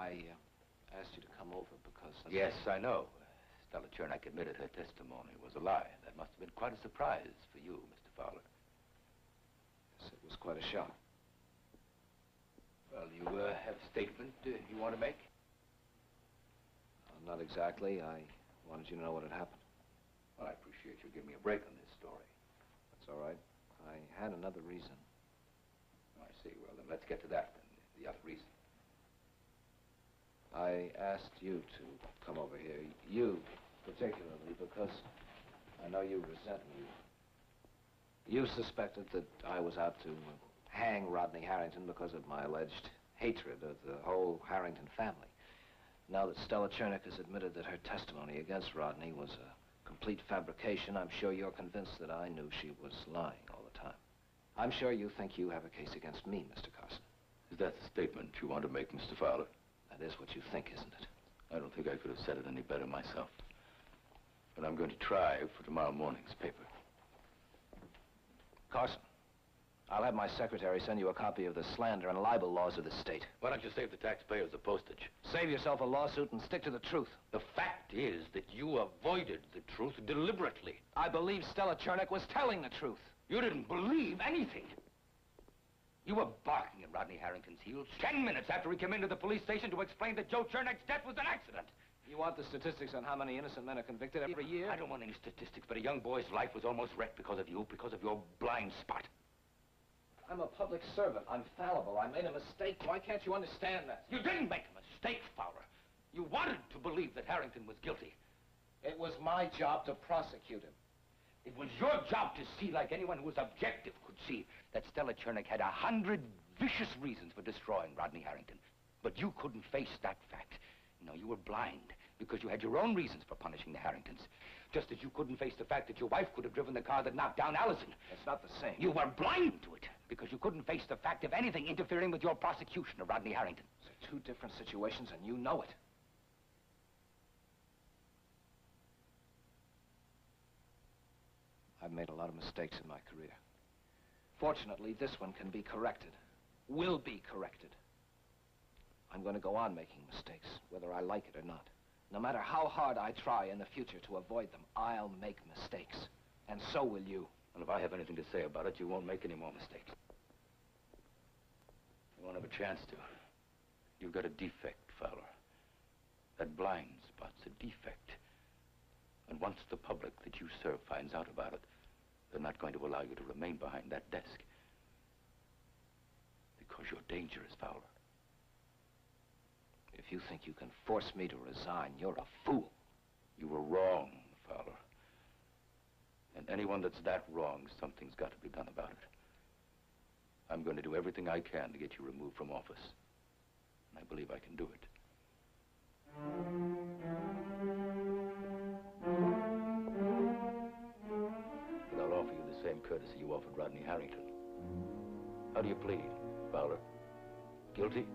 I asked you to come over because... Yes, I know. Stella Chernak admitted her testimony was a lie. That must have been quite a surprise for you, Mr. Fowler. Yes, it was quite a shock. Well, you have a statement you want to make? Not exactly. I wanted you to know what had happened. Well, I appreciate you giving me a break on this story. That's all right. I had another reason. Oh, I see. Well, then let's get to that, then. The other reason. I asked you to come over here. You, particularly, because I know you resent me. You suspected that I was out to hang Rodney Harrington because of my alleged hatred of the whole Harrington family. Now that Stella Chernak has admitted that her testimony against Rodney was a complete fabrication, I'm sure you're convinced that I knew she was lying all the time. I'm sure you think you have a case against me, Mr. Carson. Is that the statement you want to make, Mr. Fowler? That is what you think, isn't it? I don't think I could have said it any better myself. But I'm going to try for tomorrow morning's paper. Carson, I'll have my secretary send you a copy of the slander and libel laws of the state. Why don't you save the taxpayers the postage? Save yourself a lawsuit and stick to the truth. The fact is that you avoided the truth deliberately. I believe Stella Chernak was telling the truth. You didn't believe anything. You were barking at Rodney Harrington's heels 10 minutes after he came into the police station to explain that Joe Chernak's death was an accident. You want the statistics on how many innocent men are convicted every year? I don't want any statistics, but a young boy's life was almost wrecked because of you, because of your blind spot. I'm a public servant. I'm fallible. I made a mistake. Why can't you understand that? You didn't make a mistake, Fowler. You wanted to believe that Harrington was guilty. It was my job to prosecute him. It was your job to see, like anyone who was objective could see, that Stella Chernak had 100 vicious reasons for destroying Rodney Harrington. But you couldn't face that fact. No, you were blind because you had your own reasons for punishing the Harringtons. Just as you couldn't face the fact that your wife could have driven the car that knocked down Allison. It's not the same. You were blind to it because you couldn't face the fact of anything interfering with your prosecution of Rodney Harrington. They're two different situations, and you know it. I've made a lot of mistakes in my career. Fortunately, this one can be corrected. Will be corrected. I'm going to go on making mistakes, whether I like it or not. No matter how hard I try in the future to avoid them, I'll make mistakes. And so will you. And if I have anything to say about it, you won't make any more mistakes. You won't have a chance to. You've got a defect, Fowler. That blind spot's a defect. And once the public that you serve finds out about it, they're not going to allow you to remain behind that desk. Because you're dangerous, Fowler. If you think you can force me to resign, you're a fool. You were wrong, Fowler. And anyone that's that wrong, something's got to be done about it. I'm going to do everything I can to get you removed from office. And I believe I can do it. But I'll offer you the same courtesy you offered Rodney Harrington. How do you plead, Fowler? Guilty?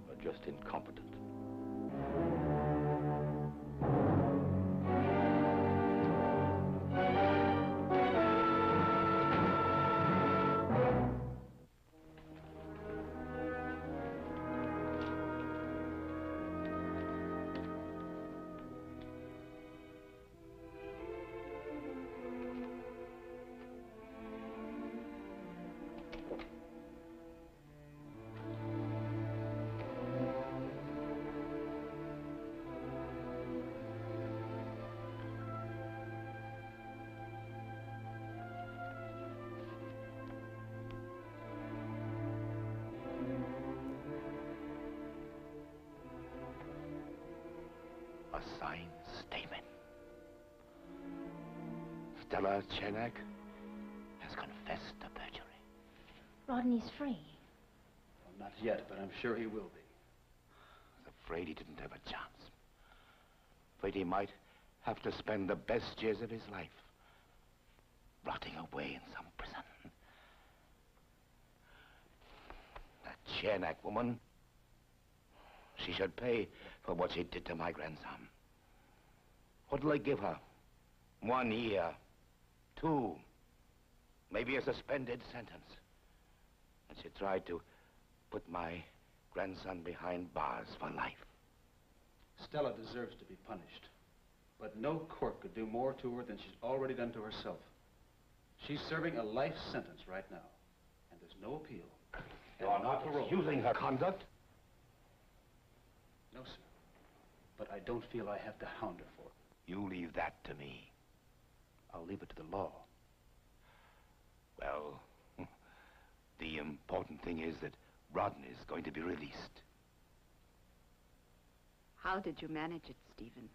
Or just incompetent? Signed statement. Stella Chernak has confessed to perjury. Rodney's free. Well, not yet, but I'm sure he will be. I was afraid he didn't have a chance. Afraid he might have to spend the best years of his life rotting away in some prison. That Chernak woman, she should pay for what she did to my grandson. What'll I give her? 1 year, 2, maybe a suspended sentence. And she tried to put my grandson behind bars for life. Stella deserves to be punished. But no court could do more to her than she's already done to herself. She's serving a life sentence right now. And there's no appeal. You're not excusing her conduct? No, sir. But I don't feel I have to hound her for it. You leave that to me. I'll leave it to the law. Well, the important thing is that Rodney is going to be released. How did you manage it, Stephen?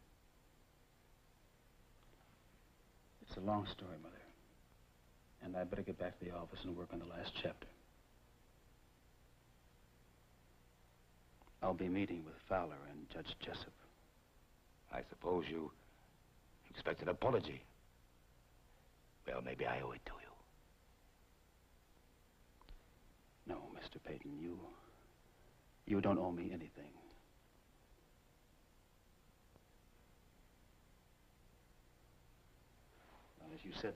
It's a long story, Mother. And I better get back to the office and work on the last chapter. I'll be meeting with Fowler and Judge Jessup. I suppose you expect an apology. Well, maybe I owe it to you. No, Mr. Peyton, you don't owe me anything. Well, as you said,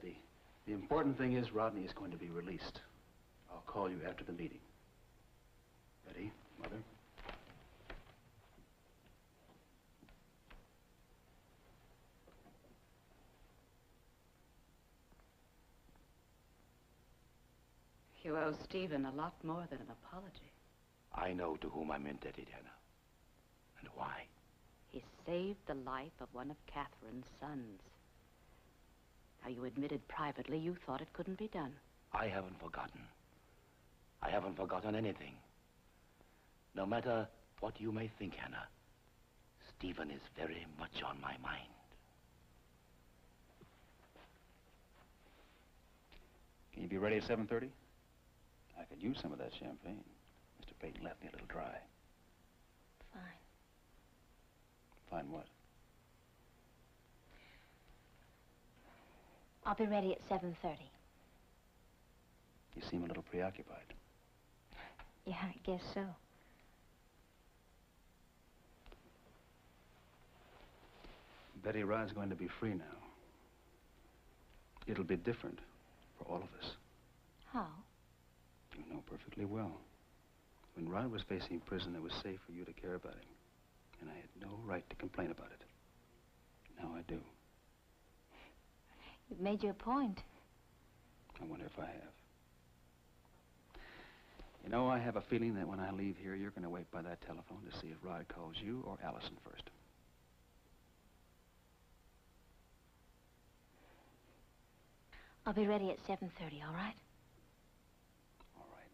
the important thing is Rodney is going to be released. I'll call you after the meeting. Ready, Mother? You owe Stephen a lot more than an apology. I know to whom I'm indebted, Hannah. And why? He saved the life of one of Catherine's sons. Now, you admitted privately you thought it couldn't be done. I haven't forgotten. I haven't forgotten anything. No matter what you may think, Hannah, Stephen is very much on my mind. Can you be ready at 7:30? I could use some of that champagne. Mr. Peyton left me a little dry. Fine. Fine what? I'll be ready at 7:30. You seem a little preoccupied. Yeah, I guess so. Betty Rod's going to be free now. It'll be different for all of us. How? You know perfectly well. When Rod was facing prison, it was safe for you to care about him. And I had no right to complain about it. Now I do. You've made your point. I wonder if I have. You know, I have a feeling that when I leave here, you're going to wait by that telephone to see if Rod calls you or Allison first. I'll be ready at 7:30, all right? All right.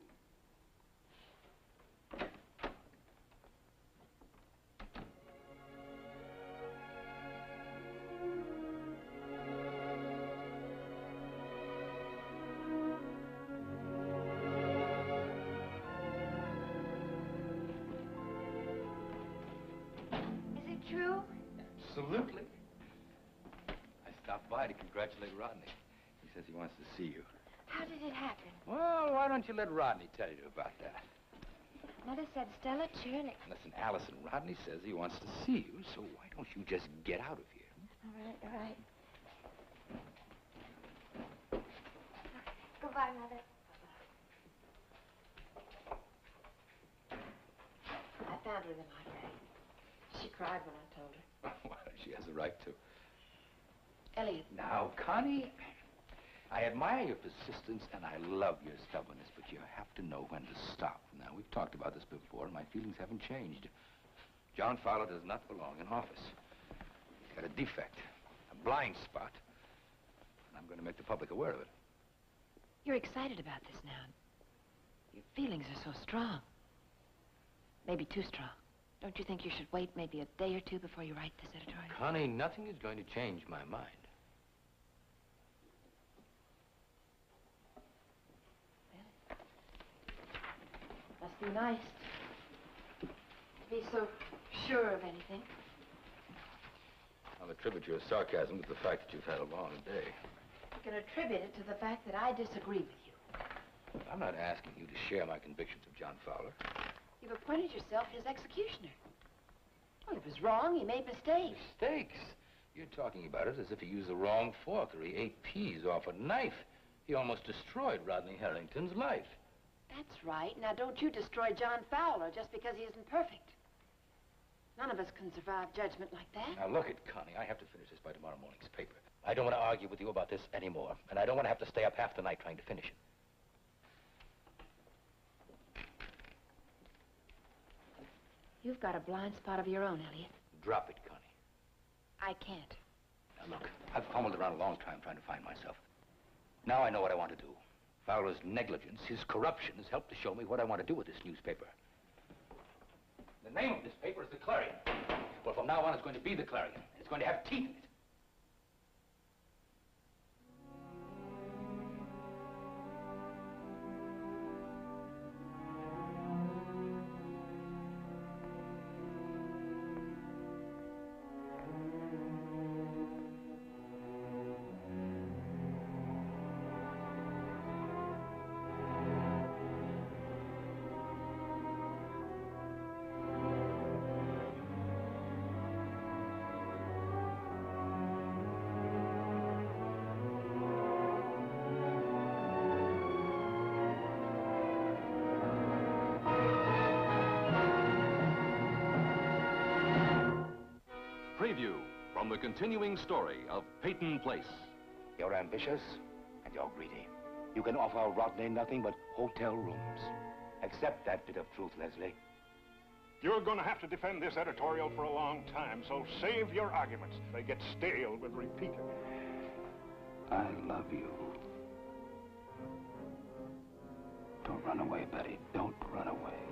Is it true? Absolutely. I stopped by to congratulate Rodney. He says he wants to see you. How did it happen? Well, why don't you let Rodney tell you about that? Mother said Stella Chernick. Listen, Allison, Rodney says he wants to see you, so why don't you just get out of here? All right, all right. Goodbye, Mother. I found her in the library. She cried when I told her. Well, she has a right to. Elliot. Now, Connie, I admire your persistence and I love your stubbornness, but you have to know when to stop. Now, we've talked about this before, and my feelings haven't changed. John Fowler does not belong in office. He's got a defect, a blind spot, and I'm going to make the public aware of it. You're excited about this now. Your feelings are so strong. Maybe too strong. Don't you think you should wait maybe a day or two before you write this editorial? Connie, nothing is going to change my mind. Must be nice to be so sure of anything. I'll attribute your sarcasm to the fact that you've had a long day. You can attribute it to the fact that I disagree with you. I'm not asking you to share my convictions of John Fowler. You've appointed yourself his executioner. Well, he was wrong. He made mistakes. Mistakes? You're talking about it as if he used the wrong fork or he ate peas off a knife. He almost destroyed Rodney Harrington's life. That's right. Now, don't you destroy John Fowler just because he isn't perfect. None of us can survive judgment like that. Now, look it, Connie. I have to finish this by tomorrow morning's paper. I don't want to argue with you about this anymore, and I don't want to have to stay up half the night trying to finish it. You've got a blind spot of your own, Elliot. Drop it, Connie. I can't. Now, look, I've fumbled around a long time trying to find myself. Now I know what I want to do. Fowler's negligence, his corruption, has helped to show me what I want to do with this newspaper. The name of this paper is the Clarion. Well, from now on, it's going to be the Clarion. It's going to have teeth in it. Preview from the continuing story of Peyton Place. You're ambitious and you're greedy. You can offer Rodney nothing but hotel rooms. Accept that bit of truth, Leslie. You're going to have to defend this editorial for a long time, so save your arguments. They get stale with repeating. I love you. Don't run away, Betty. Don't run away.